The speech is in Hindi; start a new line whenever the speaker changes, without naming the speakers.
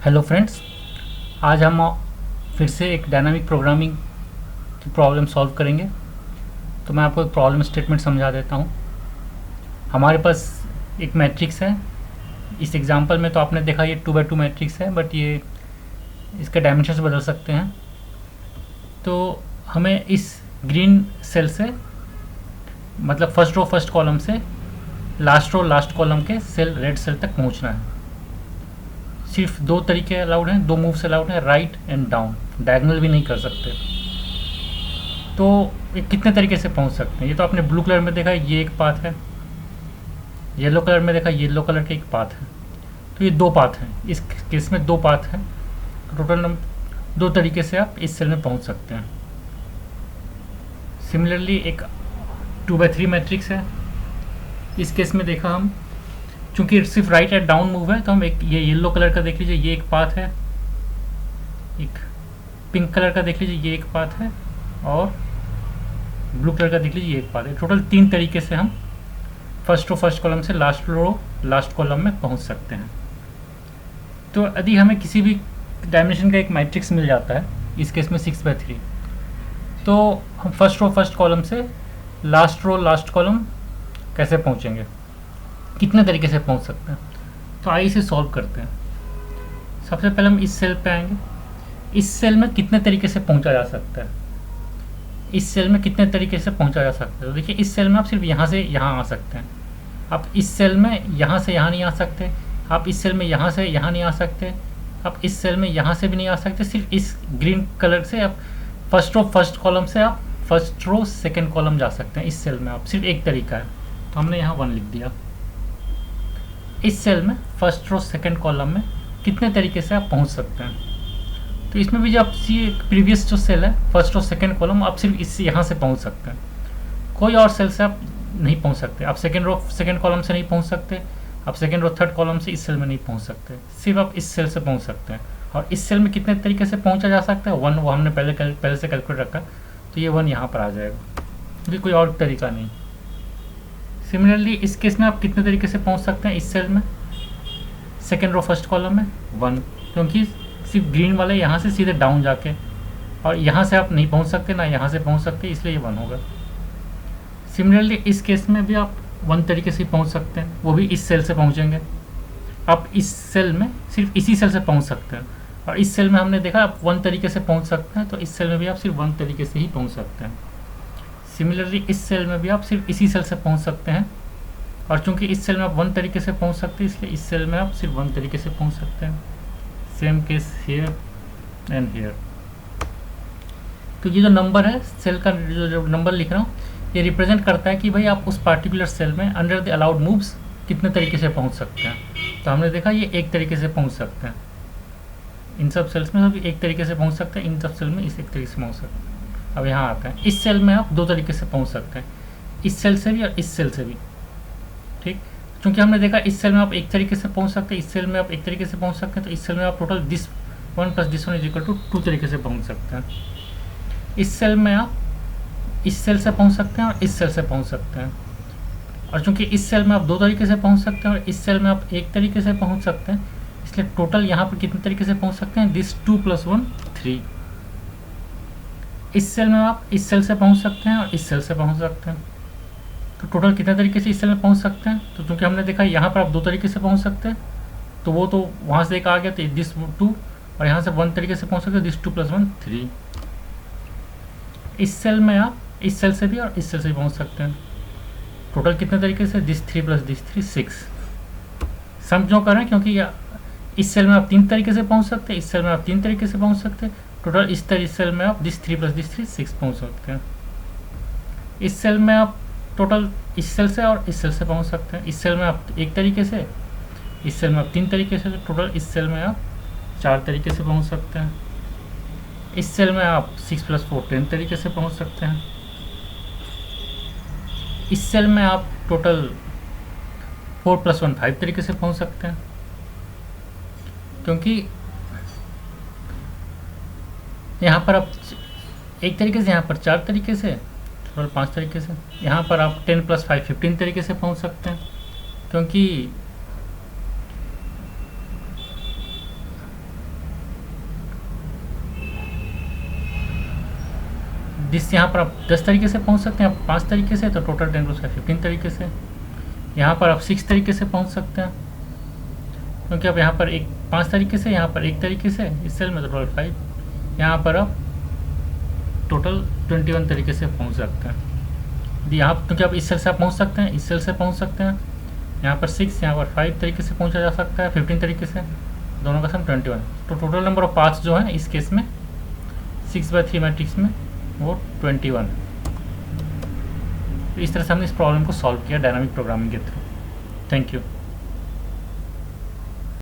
हेलो फ्रेंड्स, आज हम फिर से एक डायनामिक प्रोग्रामिंग की प्रॉब्लम सॉल्व करेंगे। तो मैं आपको एक प्रॉब्लम स्टेटमेंट समझा देता हूँ। हमारे पास एक मैट्रिक्स है। इस एग्जांपल में तो आपने देखा ये 2 बाई 2 मैट्रिक्स है, बट ये इसके डायमेंशंस बदल सकते हैं। तो हमें इस ग्रीन सेल से, मतलब फर्स्ट रो फर्स्ट कॉलम से लास्ट रो लास्ट कॉलम के सेल रेड सेल तक पहुँचना है। सिर्फ दो तरीके अलाउड हैं, दो मूव्स अलाउड हैं, राइट एंड डाउन। डायगोनल भी नहीं कर सकते। तो ये कितने तरीके से पहुंच सकते हैं? ये तो आपने ब्लू कलर में देखा, ये एक पाथ है। येलो कलर में देखा, येलो कलर के एक पाथ है। तो ये दो पाथ हैं, इस केस में दो पाथ हैं। टोटल दो तरीके से आप इस सेल में पहुंच सकते हैं। सिमिलरली एक 2 बाई 3 मैट्रिक्स है। इस केस में देखा हम, चूंकि सिर्फ राइट एंड डाउन मूव है, तो हम एक ये येलो कलर का देख लीजिए, ये एक पाथ है। एक पिंक कलर का देख लीजिए, ये एक पाथ है। और ब्लू कलर का देख लीजिए, ये एक पाथ है। टोटल 3 तरीके से हम फर्स्ट रो फर्स्ट कॉलम से लास्ट रो लास्ट कॉलम में पहुंच सकते हैं। तो यदि हमें किसी भी डायमेंशन का एक मैट्रिक्स मिल जाता है, इस केस में 6/3, तो हम फर्स्ट रो फर्स्ट कॉलम से लास्ट रो लास्ट कॉलम कैसे पहुंचेंगे, कितने तरीके से पहुंच सकते हैं? तो आइए इसे सॉल्व करते हैं। सबसे पहले हम इस सेल पे आएंगे। इस सेल में कितने तरीके से पहुंचा जा सकता है? इस सेल में कितने तरीके से पहुंचा जा सकता है? तो देखिए, इस सेल में आप सिर्फ यहाँ से यहाँ आ सकते हैं। आप इस सेल में यहाँ से यहाँ नहीं आ सकते। आप इस सेल में यहाँ से यहाँ नहीं आ सकते। आप इस सेल में यहाँ से भी नहीं आ सकते। सिर्फ इस ग्रीन कलर से आप फर्स्ट रो फर्स्ट कॉलम से आप फर्स्ट रो सेकेंड कॉलम जा सकते हैं। इस सेल में आप सिर्फ एक तरीका है, तो हमने यहाँ 1 लिख दिया। इस सेल में फर्स्ट रो सेकेंड कॉलम में कितने तरीके से आप पहुँच सकते हैं? तो इसमें भी जो आप प्रीवियस जो सेल है फर्स्ट और सेकंड कॉलम, आप सिर्फ इससे यहाँ से पहुँच सकते हैं। कोई और सेल से आप नहीं पहुँच सकते। आप सेकंड रो सेकंड कॉलम से नहीं पहुँच सकते। आप सेकंड रो थर्ड कॉलम से इस सेल में नहीं पहुँच सकते। सिर्फ आप इस सेल से पहुँच सकते हैं। और इस सेल में कितने तरीके से पहुँचा जा सकता है? 1, वो हमने पहले से कैलकुलेट रखा, तो ये 1 यहाँ पर आ जाएगा, क्योंकि कोई और तरीका नहीं। सिमिलरली इस केस में आप कितने तरीके से पहुँच सकते हैं? इस सेल में सेकेंड रो फर्स्ट कॉलम में 1, क्योंकि सिर्फ ग्रीन वाले यहाँ से सीधे डाउन जाके, और यहाँ से आप नहीं पहुँच सकते, ना यहाँ से पहुँच सकते, इसलिए ये 1 होगा। सिमिलरली इस केस में भी आप 1 तरीके से पहुँच सकते हैं, वो भी इस सेल से पहुँचेंगे। आप इस सेल में सिर्फ इसी सेल से पहुँच सकते हैं। और इस सेल में हमने देखा आप 1 तरीके से पहुँच सकते हैं, तो इस सेल में भी आप सिर्फ 1 तरीके से ही पहुँच सकते हैं। सिमिलरली इस सेल में भी आप सिर्फ इसी सेल से पहुँच सकते हैं। और चूँकि इस सेल में आप 1 तरीके से पहुँच सकते हैं, इसलिए इस सेल में आप सिर्फ 1 तरीके से पहुँच सकते हैं। Same case here and here. तो ये जो नंबर है, सेल का जो नंबर लिख रहा हूँ, ये रिप्रेजेंट करता है कि भाई आप उस पार्टिकुलर सेल में अंडर द अलाउड मूव्स कितने तरीके से पहुँच सकते हैं। तो हमने देखा ये एक तरीके से पहुँच सकते हैं। इन सब सेल्स में सब एक तरीके से पहुँच सकते हैं, इन सब सेल में इस एक तरीके से पहुँच सकते हैं। अब यहाँ आता है, इस सेल में आप 2 तरीके से पहुँच सकते हैं, इस सेल से भी और इस सेल से भी। ठीक, क्योंकि हमने देखा इस सेल में आप एक तरीके से पहुंच सकते हैं, इस सेल में आप एक तरीके से पहुंच सकते हैं, तो इस सेल में आप टोटल दिस 1 + दिस 1 = 2 तरीके से पहुंच सकते हैं। इस सेल में आप इस सेल से पहुंच सकते हैं और इस सेल से पहुंच सकते हैं। और चूंकि इस सेल में आप 2 तरीके से पहुंच सकते हैं और इस सेल में आप एक तरीके से पहुंच सकते हैं, इसलिए टोटल यहाँ पर कितने तरीके से पहुंच सकते हैं? दिस 2 + 1 3। इस सेल में आप इस सेल से पहुँच सकते हैं और इस सेल से पहुँच सकते हैं। तो टोटल कितने तरीके से इस सेल में पहुंच सकते हैं? तो क्योंकि हमने देखा यहाँ पर आप 2 तरीके से पहुंच सकते हैं, तो वो तो वहाँ से एक आ गया, तो दिस 2, और यहाँ से 1 तरीके से पहुंच सकते हैं, दिस 2 + 1 3। इस सेल में आप इस सेल से भी और इस सेल से भी पहुँच सकते हैं। टोटल कितने तरीके से? This 3 + this 3 6। सम क्यों कर रहे हैं? क्योंकि इस सेल में आप 3 तरीके से पहुँच सकते हैं, इस सेल में आप 3 तरीके से पहुँच सकते हैं। टोटल इस सेल में आप दिस 3 + दिस 3 6 पहुँच सकते हैं। इस सेल में आप टोटल इस सेल से और इस सेल से पहुंच सकते हैं। इस सेल में आप एक तरीके से, इस सेल में आप 3 तरीके से, टोटल इस सेल में आप 4 तरीके से पहुंच सकते हैं। इस सेल में आप 6 + 4 10 तरीके से पहुंच सकते हैं। इस सेल में आप टोटल 4 + 1 5 तरीके से पहुंच सकते हैं। क्योंकि यहाँ पर आप एक तरीके से, यहाँ पर 4 तरीके से, टोटल 5 तरीके से। यहाँ पर आप 10 + 5 15 तरीके से पहुँच सकते हैं, क्योंकि जिस यहाँ पर आप 10 तरीके से पहुँच सकते हैं, आप 5 तरीके से, तो टोटल 10 उसका 15 तरीके से। यहाँ पर आप 6 तरीके से पहुँच सकते हैं, क्योंकि आप यहाँ पर 5 तरीके से, यहाँ पर 1 तरीके से, इस सेल में तो टोटल 5, यहाँ पर आप टोटल 21 तरीके से पहुँच सकते हैं। यहाँ क्योंकि आप इस सेल से आप पहुँच सकते हैं, इस सेल से पहुँच सकते हैं, यहाँ पर 6, यहाँ पर 5 तरीके से पहुँचा जा सकता है, 15 तरीके से, दोनों का सम 21। तो टोटल नंबर ऑफ पाथ्स जो है इस केस में 6/3 मैट्रिक्स में वो 21। तो इस तरह से हमने इस प्रॉब्लम को सॉल्व किया डायनामिक प्रोग्रामिंग के थ्रू। Thank you.